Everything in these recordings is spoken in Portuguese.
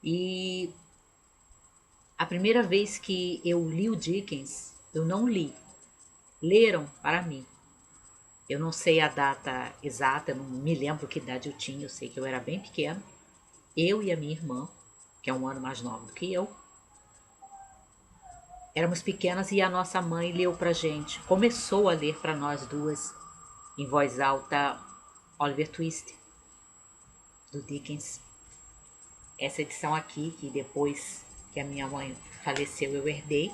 E a primeira vez que eu li o Dickens, eu não li, leram para mim. Eu não sei a data exata, eu não me lembro que idade eu tinha, eu sei que eu era bem pequena. Eu e a minha irmã, que é um ano mais nova do que eu, éramos pequenas e a nossa mãe leu pra gente, começou a ler para nós duas, em voz alta, Oliver Twist, do Dickens. Essa edição aqui, que depois que a minha mãe faleceu eu herdei,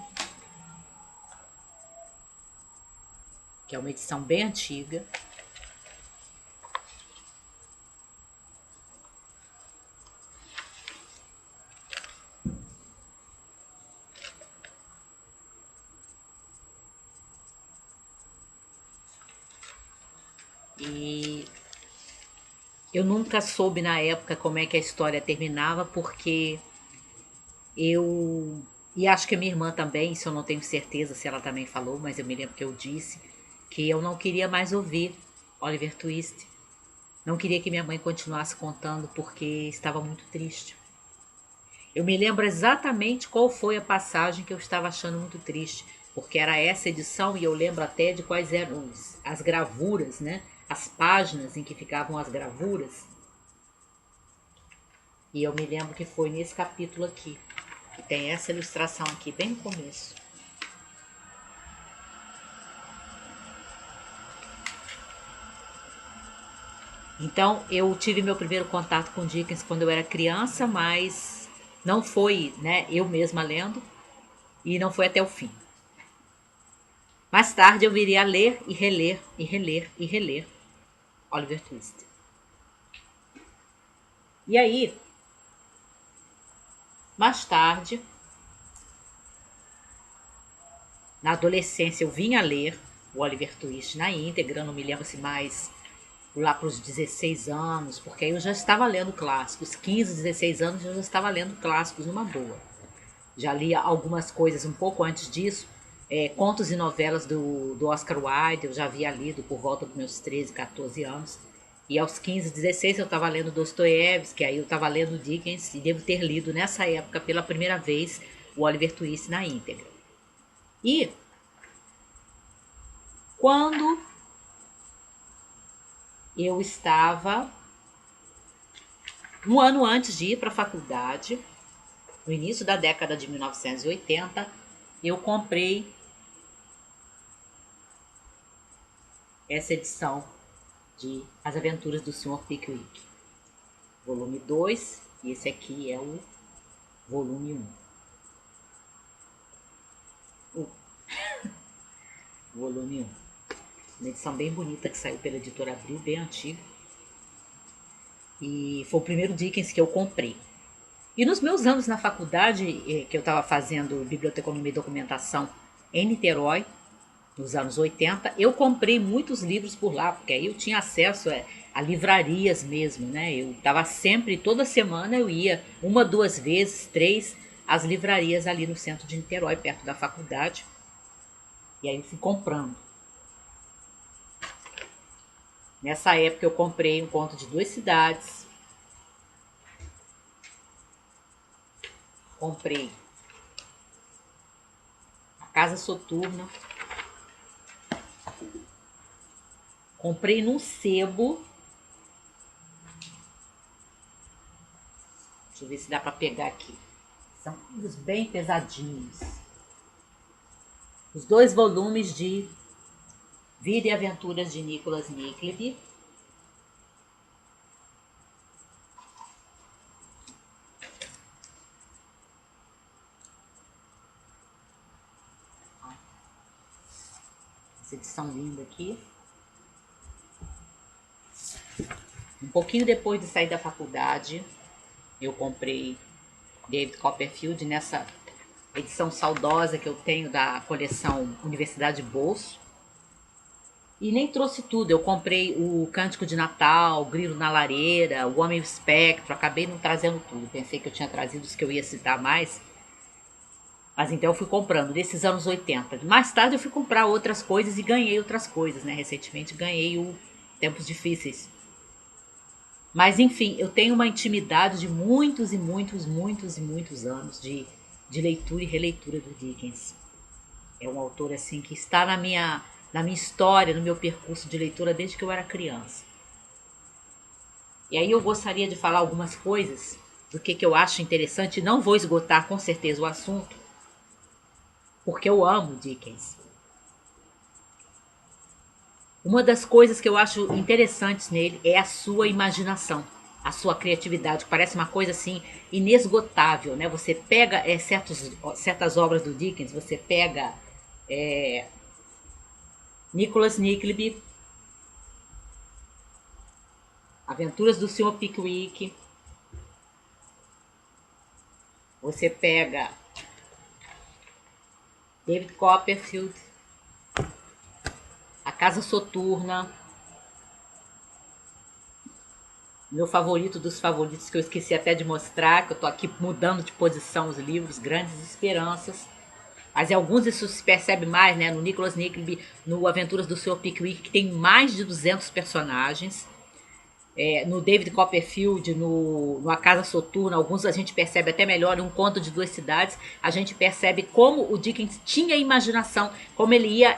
que é uma edição bem antiga. E eu nunca soube na época como é que a história terminava, porque eu. E acho que a minha irmã também, isso eu não tenho certeza se ela também falou, mas eu me lembro que eu disse que eu não queria mais ouvir Oliver Twist. Não queria que minha mãe continuasse contando porque estava muito triste. Eu me lembro exatamente qual foi a passagem que eu estava achando muito triste, porque era essa edição e eu lembro até de quais eram as gravuras, né? As páginas em que ficavam as gravuras. E eu me lembro que foi nesse capítulo aqui, que tem essa ilustração aqui, bem no começo. Então, eu tive meu primeiro contato com Dickens quando eu era criança, mas não foi, né, eu mesma lendo, e não foi até o fim. Mais tarde eu viria a ler e reler, e reler, e reler Oliver Twist. E aí, mais tarde, na adolescência, eu vim a ler o Oliver Twist na íntegra, não me lembro se mais lá para os 16 anos, porque aí eu já estava lendo clássicos, 15, 16 anos eu já estava lendo clássicos numa boa. Já li algumas coisas um pouco antes disso, contos e novelas do Oscar Wilde, eu já havia lido por volta dos meus 13, 14 anos. E aos 15, 16 eu estava lendo Dostoiévski, aí eu estava lendo Dickens e devo ter lido nessa época pela primeira vez o Oliver Twist na íntegra. E quando eu estava um ano antes de ir para a faculdade, no início da década de 1980, eu comprei essa edição de As Aventuras do Sr. Pickwick, volume 2, e esse aqui é o volume 1. Volume 1. Uma edição bem bonita que saiu pela editora Abril, bem antiga. E foi o primeiro Dickens que eu comprei. E nos meus anos na faculdade, que eu estava fazendo biblioteconomia e documentação em Niterói, nos anos 80, eu comprei muitos livros por lá, porque aí eu tinha acesso a livrarias mesmo, né? Eu estava sempre, toda semana eu ia, uma, duas vezes, três, às livrarias ali no centro de Niterói, perto da faculdade. E aí eu fui comprando. Nessa época eu comprei um conto de duas cidades, comprei a Casa Soturna, comprei num sebo. Deixa eu ver se dá para pegar aqui. São livros bem pesadinhos. Os dois volumes de Vida e Aventuras de Nicholas Nickleby. Essa edição linda aqui. Um pouquinho depois de sair da faculdade, eu comprei David Copperfield nessa edição saudosa que eu tenho da coleção Universidade de Bolso. E nem trouxe tudo. Eu comprei o Cântico de Natal, o Grilo na Lareira, o Homem e o Espectro. Acabei não trazendo tudo. Pensei que eu tinha trazido os que eu ia citar mais. Mas então eu fui comprando desses anos 80. Mais tarde eu fui comprar outras coisas e ganhei outras coisas, né? Recentemente ganhei o Tempos Difíceis, Mas enfim, eu tenho uma intimidade de muitos e muitos, muitos e muitos anos de leitura e releitura do Dickens. É um autor assim que está na minha história, no meu percurso de leitura desde que eu era criança. E aí eu gostaria de falar algumas coisas do que eu acho interessante. Não vou esgotar com certeza o assunto, porque eu amo Dickens. Uma das coisas que eu acho interessantes nele é a sua imaginação, a sua criatividade. Parece uma coisa assim inesgotável, né? Você pega certas obras do Dickens, você pega Nicholas Nickleby, Aventuras do Sr. Pickwick, você pega David Copperfield, A Casa Soturna, meu favorito dos favoritos, que eu esqueci até de mostrar, que eu tô aqui mudando de posição os livros, Grandes Esperanças. Mas em alguns isso se percebe mais, né? No Nicholas Nickleby, no Aventuras do Sr. Pickwick, que tem mais de 200 personagens. No David Copperfield, no A Casa Soturna, alguns a gente percebe até melhor, em Um Conto de Duas Cidades, a gente percebe como o Dickens tinha imaginação, como ele ia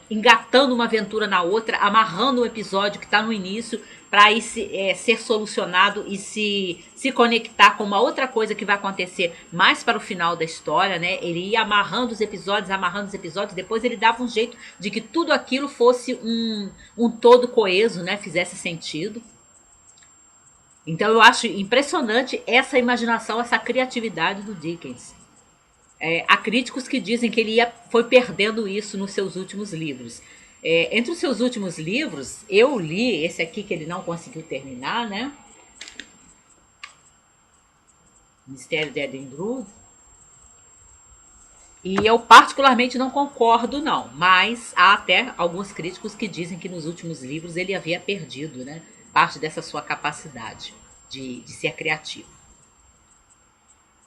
engatando uma aventura na outra, amarrando um episódio que está no início para ser solucionado e se conectar com uma outra coisa que vai acontecer mais para o final da história, né? Ele ia amarrando os episódios, depois ele dava um jeito de que tudo aquilo fosse um todo coeso, né? Fizesse sentido. Então eu acho impressionante essa imaginação, essa criatividade do Dickens. Há críticos que dizem que ele foi perdendo isso nos seus últimos livros. Entre os seus últimos livros, eu li esse aqui que ele não conseguiu terminar, né? Mistério de Edinburgh. E eu particularmente não concordo, não. Mas há até alguns críticos que dizem que nos últimos livros ele havia perdido, né, parte dessa sua capacidade de ser criativo.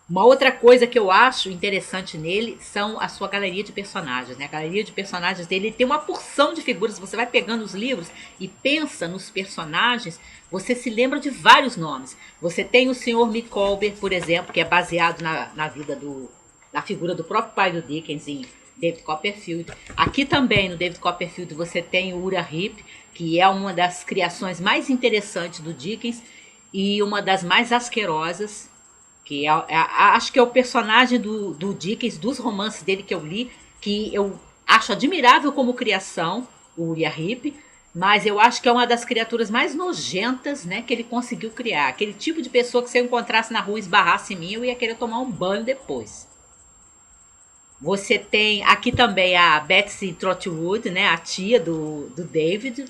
Uma outra coisa que eu acho interessante nele são a sua galeria de personagens, né? A galeria de personagens dele tem uma porção de figuras. Você vai pegando os livros e pensa nos personagens, você se lembra de vários nomes. Você tem o Sr. Micawber, por exemplo, que é baseado na figura do próprio pai do Dickens, em David Copperfield. Aqui também, no David Copperfield, você tem o Uriah Heep, que é uma das criações mais interessantes do Dickens e uma das mais asquerosas, que acho que é o personagem do Dickens, dos romances dele que eu li, que eu acho admirável como criação, o Uriah Heep, mas eu acho que é uma das criaturas mais nojentas, né, que ele conseguiu criar. Aquele tipo de pessoa que se eu encontrasse na rua e esbarrasse em mim, eu ia querer tomar um banho depois. Você tem aqui também a Betsy Trotwood, né, a tia do David.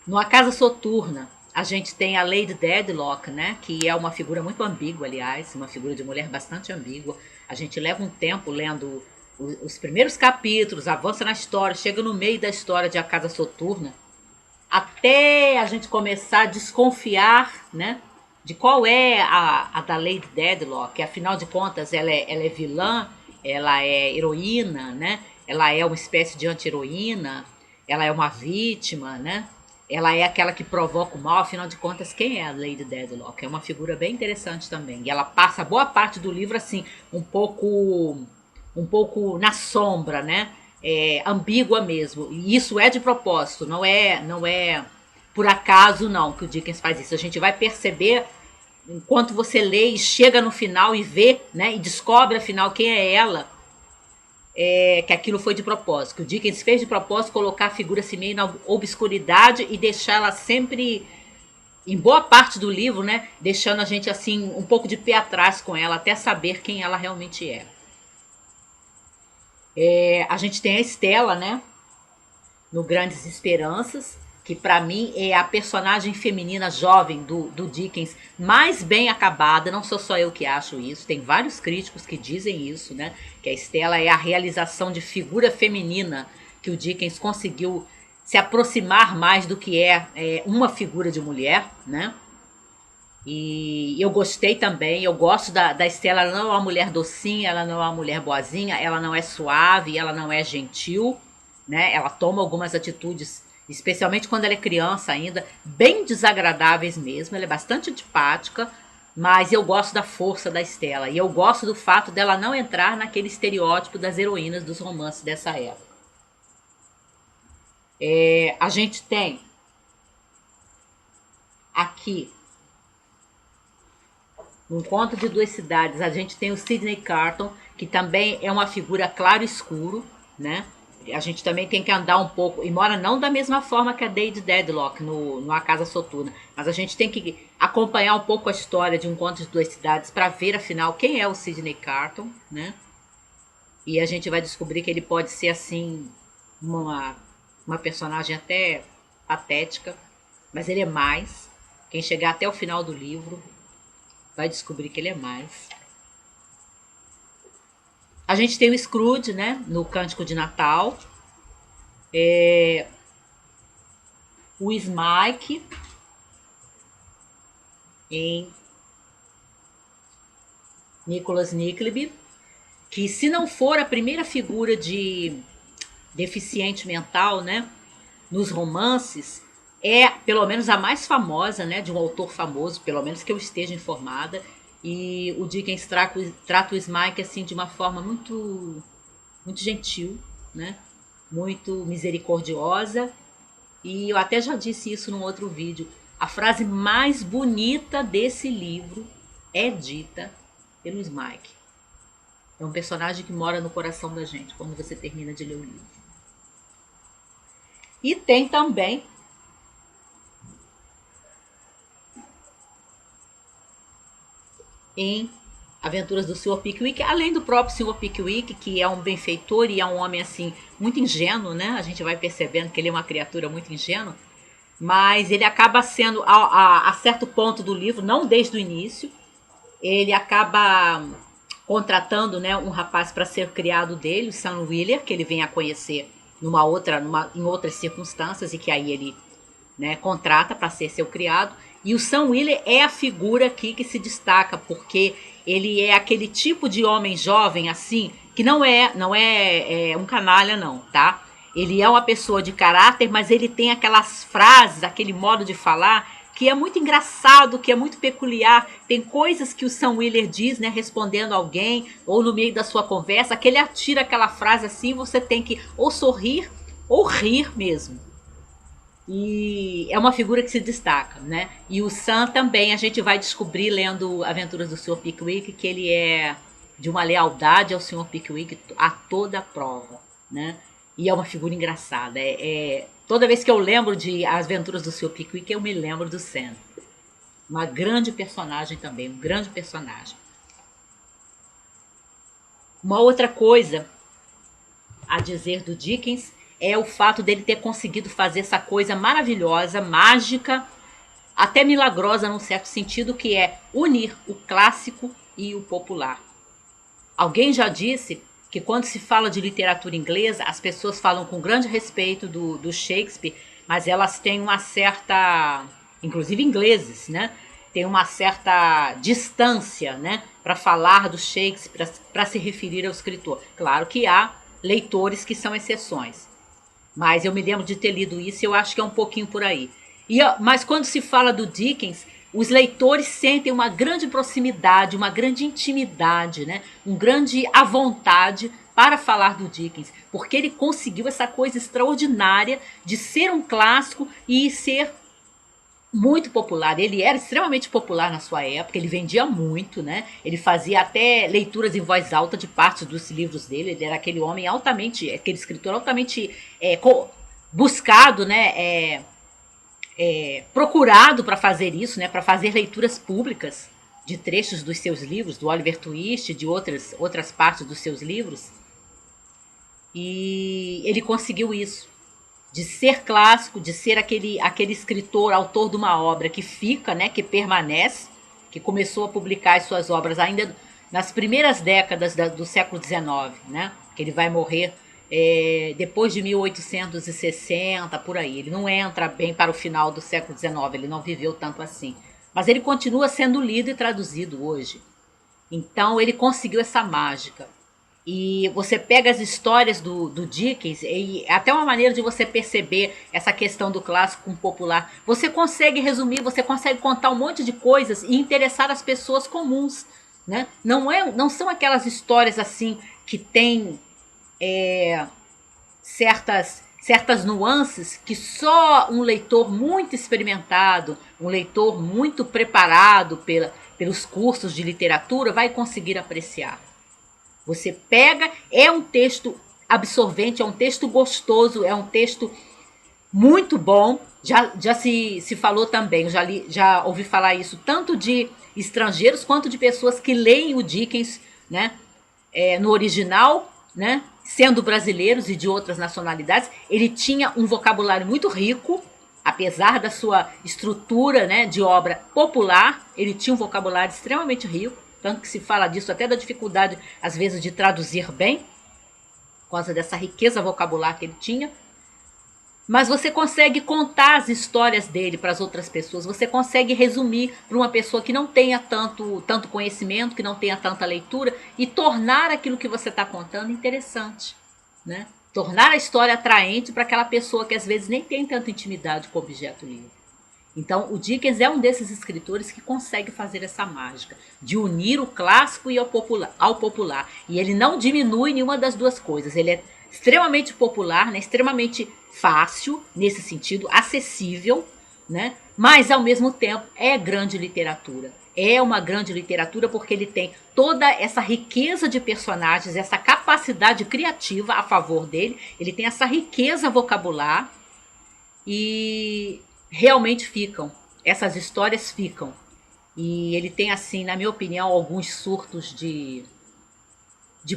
No A Casa Soturna, a gente tem a Lady Dedlock, né? Que é uma figura muito ambígua, aliás, uma figura de mulher bastante ambígua. A gente leva um tempo lendo os primeiros capítulos, avança na história, chega no meio da história de A Casa Soturna, até a gente começar a desconfiar, né? De qual é a da Lady Dedlock, que afinal de contas ela é vilã, ela é heroína, né? Ela é uma espécie de anti-heroína, ela é uma vítima, né? Ela é aquela que provoca o mal, afinal de contas, quem é a Lady Dedlock? É uma figura bem interessante também. E ela passa boa parte do livro assim, um pouco na sombra, né? Ambígua mesmo. E isso é de propósito, não é por acaso não que o Dickens faz isso. A gente vai perceber enquanto você lê e chega no final e vê, né? E descobre afinal quem é ela. Que aquilo foi de propósito, que o Dickens fez de propósito colocar a figura assim meio na obscuridade e deixá-la sempre, em boa parte do livro, né, deixando a gente assim um pouco de pé atrás com ela, até saber quem ela realmente é. A gente tem a Estela, né, no Grandes Esperanças, que para mim é a personagem feminina jovem do Dickens mais bem acabada. Não sou só eu que acho isso, tem vários críticos que dizem isso, né? Que a Estela é a realização de figura feminina que o Dickens conseguiu se aproximar mais do que é uma figura de mulher, né? E eu gostei também, eu gosto da Estela. Ela não é uma mulher docinha, ela não é uma mulher boazinha, ela não é suave, ela não é gentil, né? Ela toma algumas atitudes especialmente quando ela é criança ainda, bem desagradáveis mesmo. Ela é bastante antipática, mas eu gosto da força da Stella. E eu gosto do fato dela não entrar naquele estereótipo das heroínas dos romances dessa época. A gente tem aqui no Conto de Duas Cidades, a gente tem o Sidney Carton, que também é uma figura claro escuro, né? A gente também tem que andar um pouco, embora não da mesma forma que a Lady Dedlock no A Casa Soturna, mas a gente tem que acompanhar um pouco a história de Um Conto de Duas Cidades para ver, afinal, quem é o Sidney Carton, né? E a gente vai descobrir que ele pode ser, assim, uma personagem até patética, mas ele é mais. Quem chegar até o final do livro vai descobrir que ele é mais. A gente tem o Scrooge, né, no Cântico de Natal. O Smike em Nicholas Nickleby, que se não for a primeira figura de deficiente mental, né, nos romances, é pelo menos a mais famosa, né, de um autor famoso, pelo menos que eu esteja informada. E o Dickens trata o Smike assim de uma forma muito gentil, né, muito misericordiosa. E eu até já disse isso num outro vídeo. A frase mais bonita desse livro é dita pelo Smike. É um personagem que mora no coração da gente quando você termina de ler o livro. E tem também em Aventuras do Sr. Pickwick, além do próprio Sr. Pickwick, que é um benfeitor e é um homem assim muito ingênuo, né? A gente vai percebendo que ele é uma criatura muito ingênua, mas ele acaba sendo a certo ponto do livro, não desde o início, ele acaba contratando, né, um rapaz para ser criado dele, o Sam Wheeler, que ele vem a conhecer em outras circunstâncias e que aí ele, né, contrata para ser seu criado. E o Sam Wheeler é a figura aqui que se destaca, porque ele é aquele tipo de homem jovem assim, que não é um canalha não, tá? Ele é uma pessoa de caráter, mas ele tem aquelas frases, aquele modo de falar que é muito engraçado, que é muito peculiar. Tem coisas que o Sam Wheeler diz, né, respondendo a alguém, ou no meio da sua conversa, que ele atira aquela frase assim, você tem que ou sorrir ou rir mesmo. E é uma figura que se destaca, né? E o Sam também, a gente vai descobrir lendo Aventuras do Sr. Pickwick que ele é de uma lealdade ao Sr. Pickwick a toda prova, né? E é uma figura engraçada. Toda vez que eu lembro de As Aventuras do Sr. Pickwick, eu me lembro do Sam. Uma grande personagem também, um grande personagem. Uma outra coisa a dizer do Dickens é o fato dele ter conseguido fazer essa coisa maravilhosa, mágica, até milagrosa num certo sentido, que é unir o clássico e o popular. Alguém já disse que quando se fala de literatura inglesa, as pessoas falam com grande respeito do Shakespeare, mas elas têm uma certa, inclusive ingleses, né? Tem uma certa distância, né, para falar do Shakespeare, para se referir ao escritor. Claro que há leitores que são exceções, mas eu me lembro de ter lido isso e eu acho que é um pouquinho por aí. Mas quando se fala do Dickens, os leitores sentem uma grande proximidade, uma grande intimidade, né? Um grande à vontade para falar do Dickens, porque ele conseguiu essa coisa extraordinária de ser um clássico e ser muito popular. Ele era extremamente popular na sua época, ele vendia muito, né? Ele fazia até leituras em voz alta de partes dos livros dele. Ele era aquele homem altamente, aquele escritor altamente buscado, né? Procurado para fazer isso, né? Para fazer leituras públicas de trechos dos seus livros, do Oliver Twist, de outras partes dos seus livros. E ele conseguiu isso de ser clássico, de ser aquele escritor, autor de uma obra que fica, né, que permanece, que começou a publicar as suas obras ainda nas primeiras décadas do século XIX, né, que ele vai morrer depois de 1860, por aí. Ele não entra bem para o final do século XIX, ele não viveu tanto assim. Mas ele continua sendo lido e traduzido hoje. Então ele conseguiu essa mágica. E você pega as histórias do Dickens, e até uma maneira de você perceber essa questão do clássico com o popular. Você consegue resumir, você consegue contar um monte de coisas e interessar as pessoas comuns. Né? Não são aquelas histórias assim que tem certas nuances que só um leitor muito experimentado, um leitor muito preparado pelos cursos de literatura vai conseguir apreciar. Você pega, é um texto absorvente, é um texto gostoso, é um texto muito bom. Já se falou também, já ouvi falar isso, tanto de estrangeiros quanto de pessoas que leem o Dickens, né, no original, né, sendo brasileiros e de outras nacionalidades. Ele tinha um vocabulário muito rico, apesar da sua estrutura, né, de obra popular, ele tinha um vocabulário extremamente rico, tanto que se fala disso até da dificuldade, às vezes, de traduzir bem, por causa dessa riqueza vocabular que ele tinha. Mas você consegue contar as histórias dele para as outras pessoas, você consegue resumir para uma pessoa que não tenha tanto conhecimento, que não tenha tanta leitura, e tornar aquilo que você está contando interessante. Né? Tornar a história atraente para aquela pessoa que às vezes nem tem tanta intimidade com o objeto livre. Então, o Dickens é um desses escritores que consegue fazer essa mágica de unir o clássico e ao popular. E ele não diminui nenhuma das duas coisas. Ele é extremamente popular, né? Extremamente fácil nesse sentido, acessível, né? Mas ao mesmo tempo é grande literatura. É uma grande literatura porque ele tem toda essa riqueza de personagens, essa capacidade criativa a favor dele. Ele tem essa riqueza vocabular e realmente ficam. Essas histórias ficam. E ele tem, assim, na minha opinião, alguns surtos de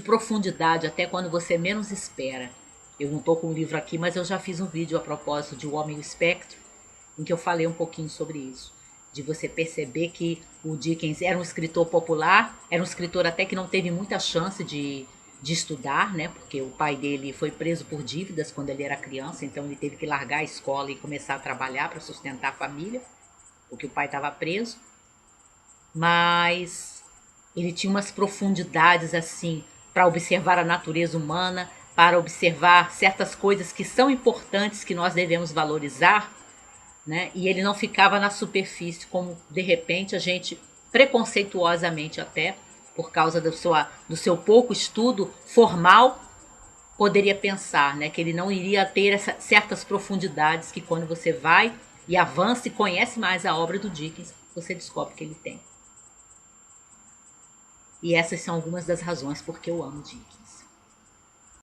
profundidade, até quando você menos espera. Eu não estou com o livro aqui, mas eu já fiz um vídeo a propósito de O Homem e o Espectro, em que eu falei um pouquinho sobre isso. De você perceber que o Dickens era um escritor popular, era um escritor até que não teve muita chance de estudar, né? Porque o pai dele foi preso por dívidas quando ele era criança, então ele teve que largar a escola e começar a trabalhar para sustentar a família, porque o pai estava preso. Mas ele tinha umas profundidades assim para observar a natureza humana, para observar certas coisas que são importantes que nós devemos valorizar, né? E ele não ficava na superfície como de repente a gente preconceituosamente até por causa do seu pouco estudo formal poderia pensar, né? Que ele não iria ter certas profundidades que quando você vai e avança e conhece mais a obra do Dickens, você descobre que ele tem. E essas são algumas das razões porque eu amo Dickens.